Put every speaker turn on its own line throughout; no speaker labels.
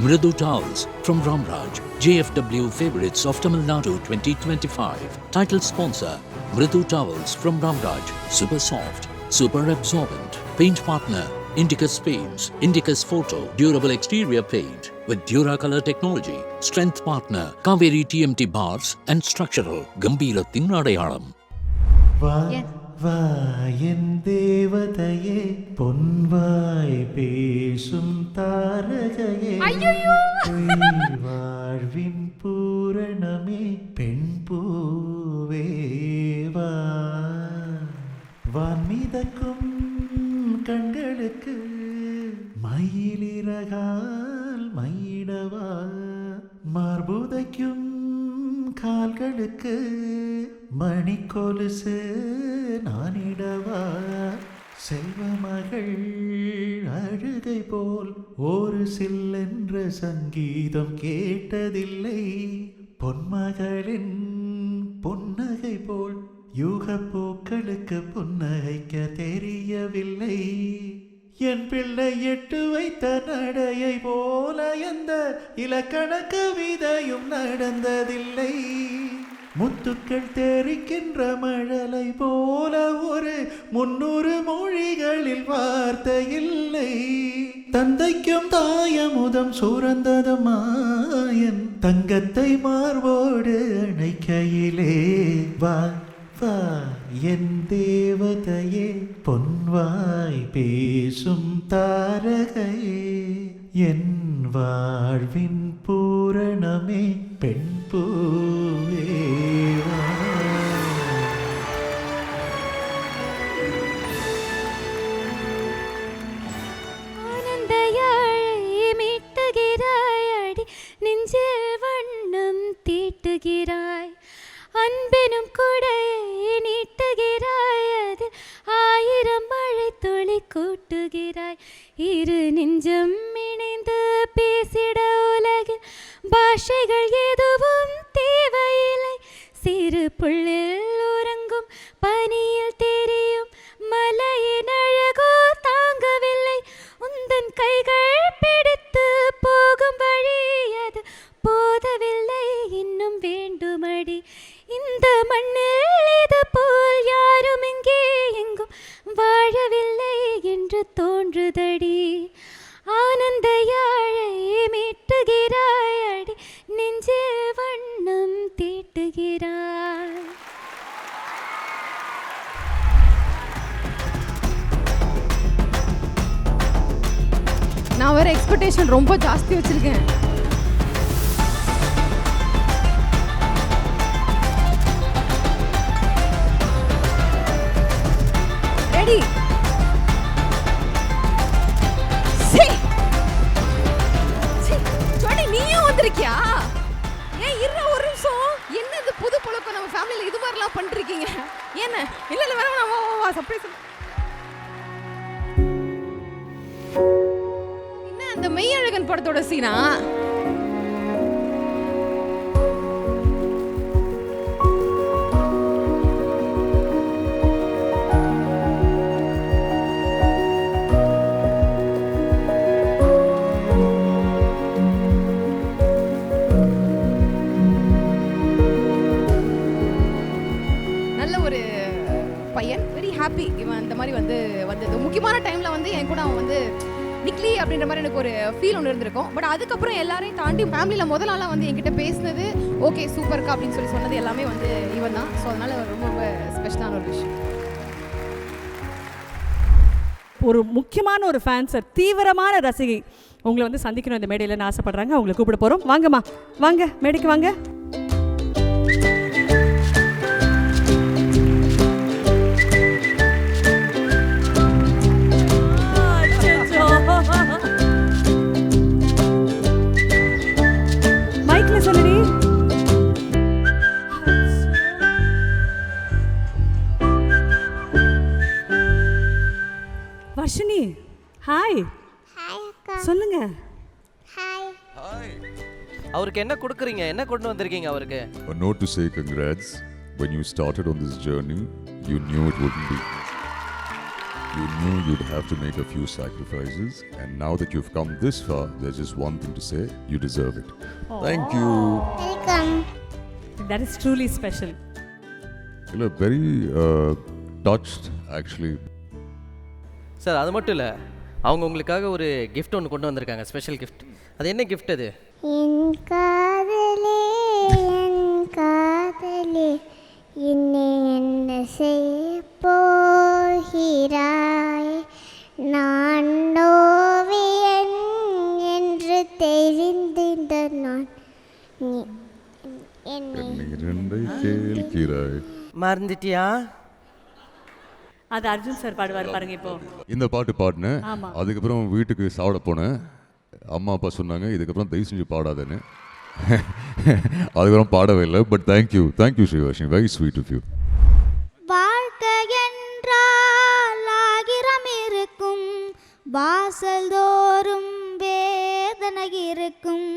Mridu Towels from Ramraj, JFW Favorites of Tamil Nadu 2025. Title sponsor, Mridu Towels from Ramraj, super soft, super absorbent. Paint partner, Indicus Paints, Indicus Photo, durable exterior paint with Duracolor technology. Strength partner, Kaveri TMT Bars and Structural, Gambirathin Adayalam.
வா என் தேவதையே பொன்வாய் பேசும் தாரகையே வாழ்வின் பூரணமே பெண் பூவே வா வான்மிதக்கும் கண்களுக்கு மயிலிறகால் மயிடவா மார்புதைக்கும் கால்களுக்கு மணிக்கொலுசு நானிடவா செல்வமகள் அழுகை போல் ஒரு சில்லென்ற சங்கீதம் கேட்டதில்லை பொன்மகளின் பொன்னகை போல் யூகப்பூக்களுக்கு புன்னகைக்க தெரியவில்லை என் பிள்ளை எட்டு வைத்த நடையை போல எந்த இலக்கண கவிதையும் நடந்ததில்லை முத்துக்கள் தெரிக்கின்ற மழலை போல ஒரு 300 மொழிகளில் வார்த்தை இல்லை தந்தைக்கும் தாயமுதம் சுரந்ததமாயன் தங்கத்தை மார்போடு அணைக்கையிலே வா வா என் தேவதையே பொன்வாய் பேசும் தாரகையே என் வாழ்வின் பூரணமே பெண் பூவே வா.
ஆனந்தயாழை மீட்டுகிறாய் அடி நெஞ்சில் வண்ணம் தீட்டுகிறாய் அன்பெனும் கொடையை நீட்டுகிறாய் அது 1000 மழை துளி கூட்டுகிறாய் இரு நெஞ்சம் இணைந்து பேசிட உலகில் பாஷைகள் எதுவும் தேவையில்லை சிறு புள்ளில் உறங்கும் பனியில் தெரியும் மலையின் அழகோ தாங்கவில்லை உந்தன் கைகள் பிடித்து போகும் வழி அது போதவில்லை இன்னும் வேண்டுமடி இந்த மண்ணில் இது போல் யாரும் இங்கே எங்கும் வாழவில்லை என்று தோன்றுதடி ஆனந்த யாழை மீட்டுகிறாய் அடி நெஞ்சில் வண்ணம் தீட்டுகிறாய்.
நான் வேற எக்ஸ்பெக்டேஷன் ரொம்ப ஜாஸ்தி வச்சிருக்கேன். ரெடி ஜோடி நீயும் வந்திருக்கியா? ஏன் இருற ஒரு நிமிஷம் என்ன இது புது பழக்கம் நம்ம ஃபேமிலில இது மாதிரிலாம் பண்ணிருக்கீங்க என்ன? இல்ல இல்ல வேற வா சர்ப்ரைஸ் என்ன அந்த மெய்யழகன் படத்தோட சீனா? பையன் வெரி ஹாப்பி இவன் இந்த மாதிரி வந்தது முக்கியமான டைமில் என் கூட அவன் நிக்லி அப்படின்ற மாதிரி எனக்கு ஒரு ஃபீல் ஒன்று இருந்திருக்கும். பட் அதுக்கப்புறம் எல்லாரையும் தாண்டி ஃபேமிலியில் முதல் நாளாக என்கிட்ட பேசினது ஓகே சூப்பர்க்கா அப்படின்னு சொன்னது எல்லாமே இவன் தான். ஸோ அதனால் ரொம்ப ரொம்ப ஸ்பெஷலான ஒரு விஷயம்.
ஒரு முக்கியமான ஒரு ஃபேன்ஸர் தீவிரமான ரசிகை உங்களை சந்திக்கணும் இந்த மேடையில் ஆசைப்படுறாங்க. அவங்களை கூப்பிட போகிறோம். வாங்கம்மா வாங்க மேடைக்கு வாங்க. வர்ஷினி ஹாய்.
ஹாய் அக்கா.
சொல்லுங்க.
ஹாய்.
ஹாய். அவருக்கு என்ன கொடுக்குறீங்க? என்ன கொண்டு வந்திருக்கீங்க அவருக்கு?
A note to say congrats. When you started on this journey, you knew it wouldn't be You knew you'd have to make a few sacrifices, and now that you've come this far, there's just one thing to say: you deserve it. Thank you.
Welcome.
That is truly special.
Very touched, actually.
Sir அது மட்டும் இல்லை, அவங்க உங்களுக்காக ஒரு gift ஒன்று கொண்டு வந்திருக்காங்க, special gift. அது என்ன gift அது?
என் காதலே என்னை என்ன செய்ய போகிறாய்? நான் ஓவியன் என்று தெரிந்திருந்த நான் நீ என்னை
இரண்டை கேள்கிறாய்.
மறந்துட்டியா?
அது அர்ஜுன் சார் பாடுவார் பாருங்க இப்போ.
இந்த பாட்டு பாடினேன்.
ஆமா.
அதுக்கப்புறம் வீட்டுக்கு சாப்பிட போனேன். அம்மா அப்பா சொன்னாங்க இதுக்கப்புறம் தயவு செஞ்சு பாடாதேன்னு. அதுக்கப்புறம் பாடவே இல்லை. But thank you Srivarshini, very sweet of you.
வாழ்க்கை என்றால் ஆயிரம் இருக்கும், வாசல் தோறும் வேதனை இருக்கும்.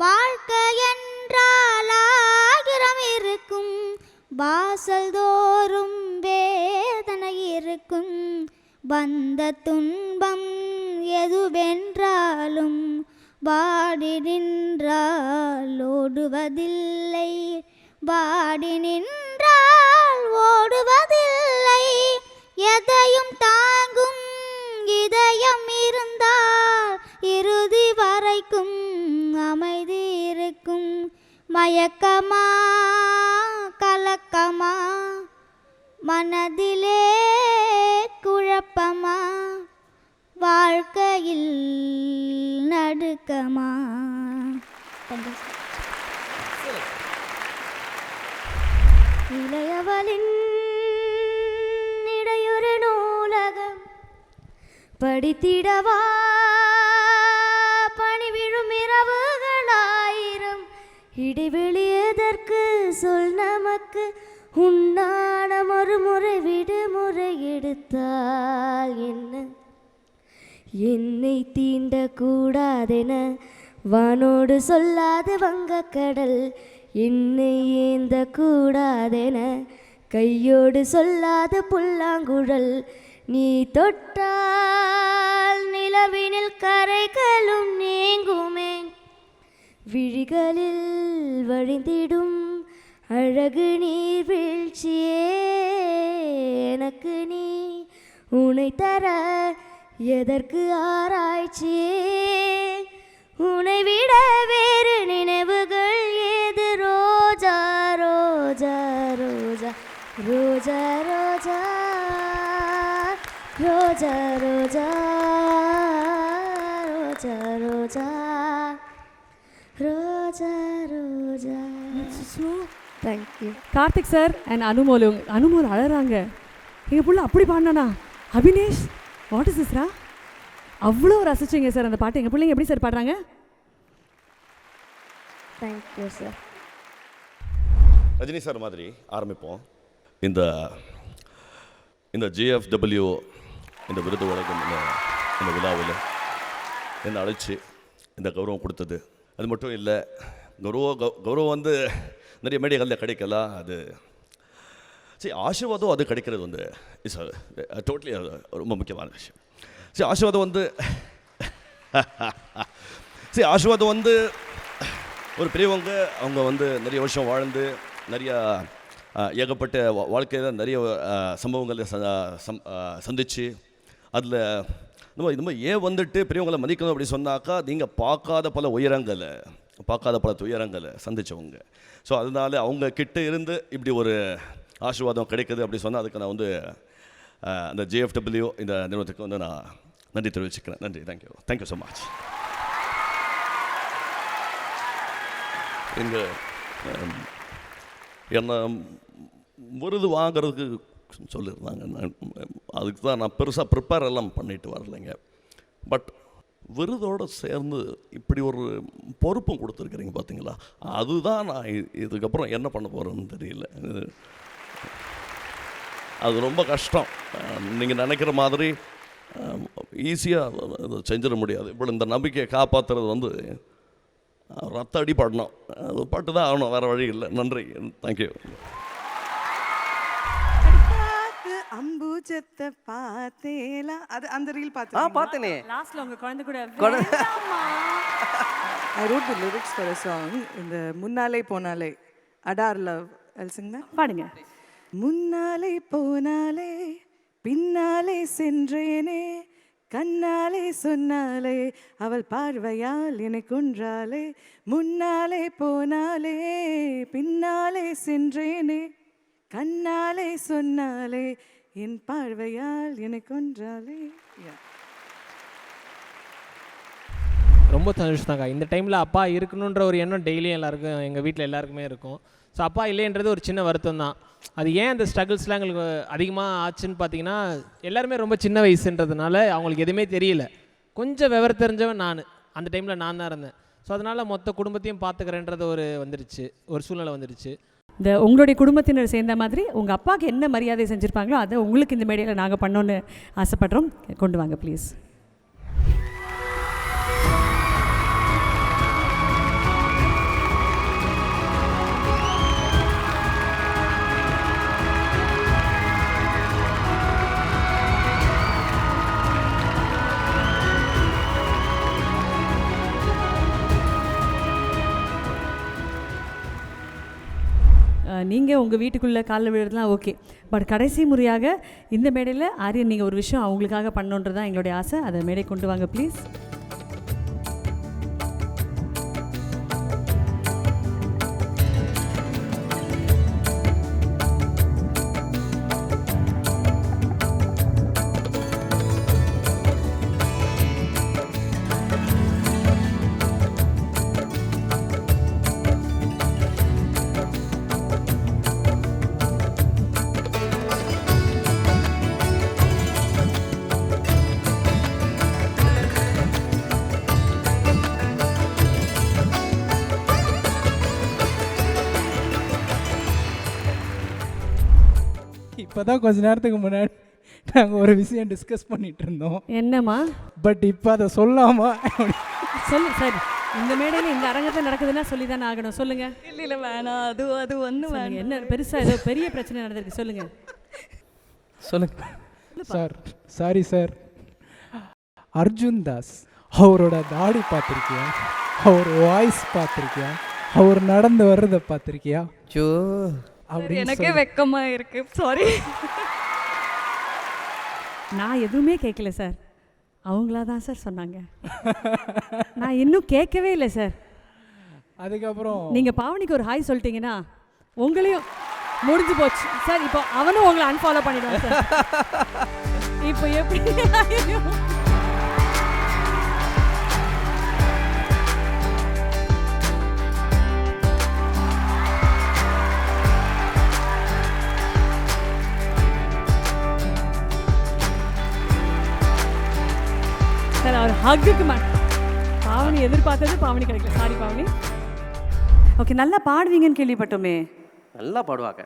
வாழ்க்கை என்றால் ஆயிரம் இருக்கும், வாசல் தோறும் வேதனை இருக்கும். வந்த துன்பம் எதுவென்றாலும் வாடி நின்றால் ஓடுவதில்லை, வாடி நின்றால் ஓடுவதில்லை. எதையும் தாங்கும் இதயம் இருந்தால் இறுதி வரைக்கும் அமைதி இருக்கும். மயக்கமா கலக்கமா மனதிலே குழப்பமா, வாழ்க்கையில் நடுக்கமா. இளையவளின் இடையொரு நூலகம் படித்திடவா, பணிவிழும் இரவுகளாயிரம். இடைவெளி எதற்கு சொல் நமக்கு, உன்னாடம் ஒரு முறை விடுமுறை எடுத்தால் என்ன? என்னை தீண்டக்கூடாதென வானோடு சொல்லாது வங்கக்கடல், என்னை ஏந்த கூடாதென கையோடு சொல்லாத புல்லாங்குழல். நீ தொட்டால் நிலவினில் கரைகளும் நீங்குமே, விழிகளில் வழிந்திடும் அழகு நீர் வீழ்ச்சியே. எனக்கு நீ உனை தர எதற்கு ஆராய்ச்சியே, உனை விட வேறு நினைவுகள் ஏது? ரோஜா ரோஜா ரோஜா ரோஜா ரோஜா ரோஜா ரோஜா ரோஜா ரோஜா ரோஜா ரோஜா. Thank you.
Karthik sir and Anumol அழறாங்க. எங்கள் புள்ள அப்படி பாடினானா? அபினேஷ், வாட் இஸ் திஸ்ரா? அவ்வளோ ரசிச்சிங்க சார் அந்த பாட்டு. எங்கள் பிள்ளைங்க எப்படி சார் பாடுறாங்க?
Thank you sir.
ரஜினி சார் மாதிரி ஆரம்பிப்போம். இந்த ஜிஎஃப்டபிள்யூ இந்த விருது வழங்கும் இந்த விழாவில் என்னை அழைச்சி இந்த கௌரவம் கொடுத்தது. அது மட்டும் இல்லை, கௌரவம் வந்து நிறைய மேடைகளில் கிடைக்கலாம். அது சரி, ஆசீர்வாதம் அது கிடைக்கிறது வந்து இட்ஸ் டோட்டலி ரொம்ப முக்கியமான விஷயம். சரி, ஆசீர்வாதம் வந்து ஒரு பெரியவங்க, அவங்க வந்து நிறைய வருஷம் வாழ்ந்து நிறையா ஏகப்பட்ட வாழ்க்கையில் நிறைய சம்பவங்களை சந்தித்து அதில் இந்த மாதிரி ஏன் வந்துட்டு பெரியவங்களை மதிக்கணும் அப்படி சொன்னாக்கா, நீங்கள் பார்க்காத பல துயரங்களை சந்தித்தவங்க. ஸோ அதனால அவங்க கிட்ட இருந்து இப்படி ஒரு ஆசீர்வாதம் கிடைக்குது அப்படி சொன்னால் அதுக்கு நான் வந்து அந்த ஜேஎஃப்டபிள்யூ இந்த நிறுவனத்துக்கு வந்து நான் நன்றி தெரிவிச்சுக்கிறேன். நன்றி. Thank you so much. இங்கே என்ன விருது வாங்கிறதுக்கு சொல்லியிருந்தாங்க. அதுக்கு தான் நான் பெருசாக ப்ரிப்பேர் எல்லாம் பண்ணிட்டு வரலைங்க. பட் விருதோடு சேர்ந்து இப்படி ஒரு பொறுப்பும் கொடுத்துருக்குறீங்க பார்த்தீங்களா, அதுதான் நான் இதுக்கப்புறம் என்ன பண்ண போகிறேன்னு தெரியல. அது ரொம்ப கஷ்டம். நீங்கள் நினைக்கிற மாதிரி ஈஸியாக செஞ்சிட முடியாது. இப்போ இந்த நம்பிக்கையை காப்பாற்றுறது வந்து ரத்த அடி படணும், அது பட்டு தான் ஆகணும், வேறு வழி இல்லை. நன்றி. தேங்க்யூ.
அம்பு கூச்சத்தை பார்த்தேலா அது அந்த ரீல்
பார்த்தேனே.
லாஸ்ட்ல உங்க குழந்தை கூட
I wrote the lyrics for a song இந்த முன்னாலே போனாலே adore love I'll sing that.
பாடுங்க.
முன்னாலே போனாலே பின்னாலே சென்றேனே கண்ணாலே சொன்னாலே அவள் பார்வையால் என்னை கொன்றாலே முன்னாலே போனாலே பின்னாலே சென்றேனே கண்ணாலே சொன்னாலே என் பார்வையால் என்னை கொன்றாலே.
ரொம்ப சந்தோஷம்தாங்க. இந்த டைமில் அப்பா இருக்கணுன்ற ஒரு எண்ணம் டெய்லியும் எல்லாருக்கும் எங்கள் வீட்டில் எல்லாருக்குமே இருக்கும். ஸோ அப்பா இல்லைன்றது ஒரு சின்ன வருத்தம் தான். அது ஏன் அந்த ஸ்ட்ரகிள்ஸ்லாம் எங்களுக்கு அதிகமாக ஆச்சுன்னு பார்த்தீங்கன்னா, எல்லாருமே ரொம்ப சின்ன வயசுன்றதுனால அவங்களுக்கு எதுவுமே தெரியல. கொஞ்சம் விவரம் தெரிஞ்சவன் நான், அந்த டைமில் நான் தான் இருந்தேன். ஸோ அதனால் மொத்த குடும்பத்தையும் பார்த்துக்கிறேன்றது ஒரு சூழ்நிலை வந்துடுச்சு.
இந்த உங்களுடைய குடும்பத்தினர் சேர்ந்த மாதிரி உங்கள் அப்பாவுக்கு என்ன மரியாதை செஞ்சுருப்பாங்களோ அதை உங்களுக்கு இந்த மேடையில் நாங்கள் பண்ணோன்னு ஆசைப்படுறோம். கொண்டு வாங்க ப்ளீஸ். நீங்கள் உங்கள் வீட்டுக்குள்ளே காலில் விழுறதுலாம் ஓகே, பட் கடைசி முறையாக இந்த மேடையில் ஆரியன் நீங்கள் ஒரு விஷயம் அவங்களுக்காக பண்ணணுன்றது தான் எங்களுடைய ஆசை. அதை மேடை கொண்டு வாங்க ப்ளீஸ்.
இப்போ தான் கொஞ்ச நேரத்துக்கு முன்னாடி நாங்கள் ஒரு விஷயம் டிஸ்கஸ் பண்ணிகிட்டு இருந்தோம்.
என்னம்மா?
பட் இப்போ அதை சொல்லாமா
சொல்லு சார். இந்த மேடையில் இந்த அரங்கத்தில் நடக்குதுன்னா சொல்லி தானே ஆகணும். சொல்லுங்கள்.
இல்லை வேணாம், அது ஒன்று வேணும்.
என்ன பெருசாக ஏதோ பெரிய பிரச்சனை நடந்திருக்கு, சொல்லுங்கள்.
Sir sorry sir, Arjun Das அவரோட தாடி பார்த்துருக்கியா? அவர் வாய்ஸ் பார்த்துருக்கியா? அவர் நடந்து வர்றதை பார்த்துருக்கியா?
எனக்கே வெக்கமா இருக்கு, சாரி.
நான் எதுவுமே கேட்கல சார், அவங்களா தான் சார் சொன்னாங்க. நான் இன்னும் கேட்கவே இல்லை சார்.
அதுக்கப்புறம்
நீங்கள் பாவனிக்கு ஒரு ஹாய் சொல்லிட்டீங்கன்னா உங்களையும் முடிஞ்சு போச்சு சார். இப்போ அவனும் உங்களை அன்ஃபாலோ பண்ணிடுவான் சார். இப்போ எப்படி? சார் அவர் ஹக்குக்கு பாவனி எதிர்பார்த்தது பாவனி கிடைக்கல. சாரி பாவனி. ஓகே, நல்லா பாடுவீங்கன்னு கேள்விப்பட்டோமே.
நல்லா பாடுவாங்க.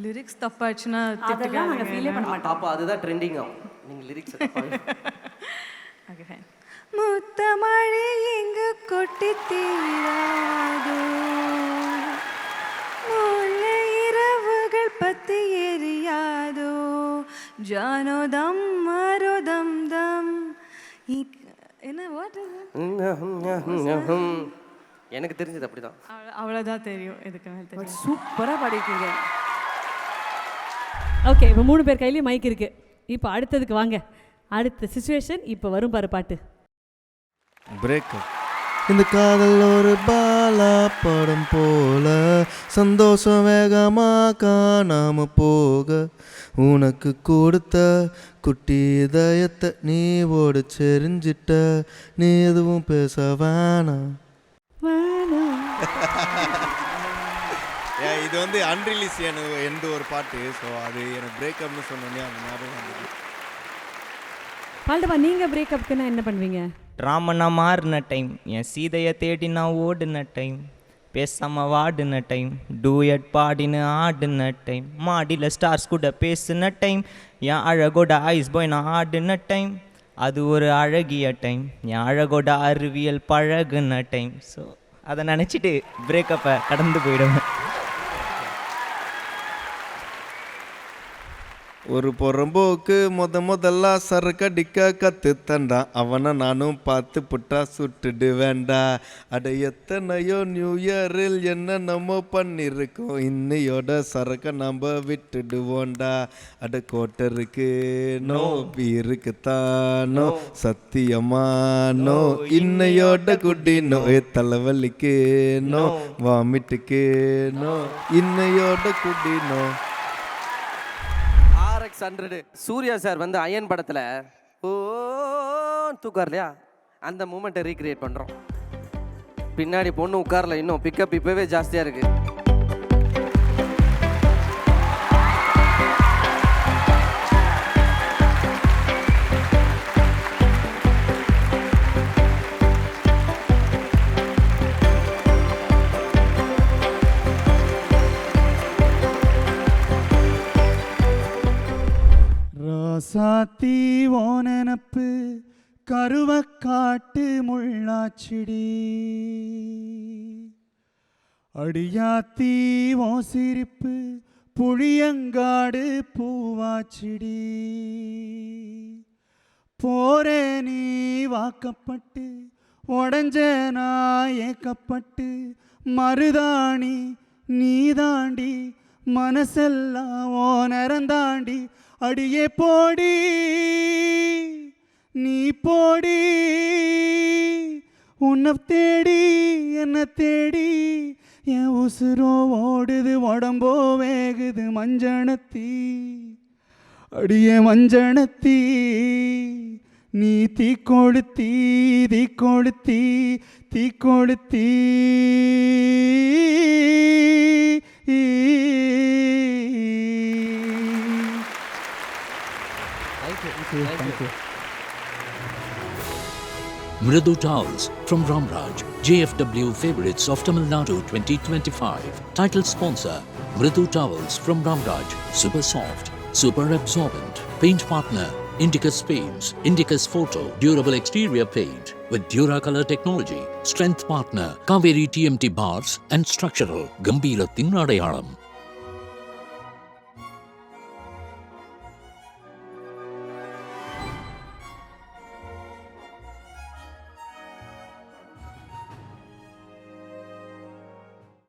லிரிக்ஸ் தப்பாச்சுன்னா
அதெல்லாம் நாங்கள் ஃபீலே பண்ண மாட்டோம்.
அப்போ அதுதான் ட்ரெண்டிங் ஆகும். நீங்கள் லிரிக்ஸ்
ஓகே ஃபைன். முத்தமழை எங்கு கொட்டி தீராதோ, முல்லை இரவுகள் பத்தி எரியாதோ, ஜானோதம் மரோதம் தம். என்ன வாட்
எனக்கு தெரிஞ்சது அப்படிதான்.
அவ்வளோதான் தெரியும். எதுக்கு மேலே தெரியும்.
சூப்பராக பாடிருக்கீங்க. ஓகே, இப்போ 3 பேர் கையிலையும் மைக் இருக்கு. இப்போ அடுத்ததுக்கு வாங்க. அடுத்த சிச்சுவேஷன் இப்போ வரும் பாரு பாட்டு.
பிரேக்கப். இந்த காதல் ஒரு பாலா படம் போல சந்தோஷம் வேகமா காணாம போக, உனக்கு கொடுத்த குட்டி இதயத்தை நீ ஓடு செறிஞ்சிட்ட, நீ எதுவும் பேச வேணாம். இது வந்து அன்ரிலீஸ் எந்த ஒரு பாட்டு. ஸோ அது எனக்கு பிரேக்கப்னு சொன்னோன்னே அந்த ஞாபகம் வந்தது.
பால்டப்பா, நீங்கள் பிரேக்கப்புக்குன்னா என்ன பண்ணுவீங்க?
ராமனா மாறின டைம், என் சீதையை தேடி நான் ஓடின டைம், பேசாம வாடின டைம், டூயட் பாடின்னு ஆடின டைம், மாடியில் ஸ்டார்ஸ் கூட பேசின டைம், என் அழகோட ஐஸ் பாய் நான் ஆடின டைம், அது ஒரு அழகிய டைம், என் அழகோட அறிவியல் பழகுன டைம். ஸோ அதை நினச்சிட்டு பிரேக்கப்பை கடந்து போயிடுவேன்.
ஒரு புறம்போக்கு முதல்ல சரக்கடிக்க கற்று தண்டான், அவனை நானும் பார்த்து புட்டா சுட்டுடு வேண்டா. அட எத்தனையோ நியூ இயரில் என்ன நம்ம பண்ணியிருக்கோம், இன்னையோட சரக்க நம்ம விட்டுடுவோண்டா. அட கோட்டருக்கு நோ, பீருக்கு தானோ, சத்தியமானோ, இன்னையோட குடி நோ, தலைவலிக்கு நோ, வாமிட்டுக்கு நோ, இன்னையோட குடி நோ.
RX 100 சூர்யா சார் வந்து அயன் படத்தில் ஓ தூக்கார் இல்லையா, அந்த மூமெண்ட்டை ரீக்ரியேட் பண்ணுறோம். பின்னாடி பொண்ணு உட்காரல, இன்னும் பிக்கப் இப்போவே ஜாஸ்தியாக இருக்குது.
ராசாத்தி ஓ நெனப்பு கருவக்காட்டு முள்ளாச்சிடி, அடியாத்தி ஓ சிரிப்பு புளியங்காடு பூவாச்சிடி. போரே நீ வாக்கப்பட்டு உடஞ்ச நான் ஏக்கப்பட்டு, மருதாணி நீ தாண்டி மனசெல்லாம் ஓ நரந்தாண்டி. அடியே போடி நீ போடி, உன்னை தேடி என்ன தேடி, என் உசுரோ ஓடுது உடம்போ வேகுது மஞ்சனத்தி. அடியே மஞ்சனத்தி நீ தீ கொளுத்தி தீ கொளுத்தி தீ கொளுத்தி.
Thank you.
Mridu Towels from Ramraj, JFW Favorites of Tamil Nadu 2025. Title sponsor, Mridu Towels from Ramraj, super soft, super absorbent. Paint partner, Indicus Paints, Indicus Photo, durable exterior paint with Duracolor technology. Strength partner, Kaveri TMT Bars and Structural, Gambira Tinadayalam.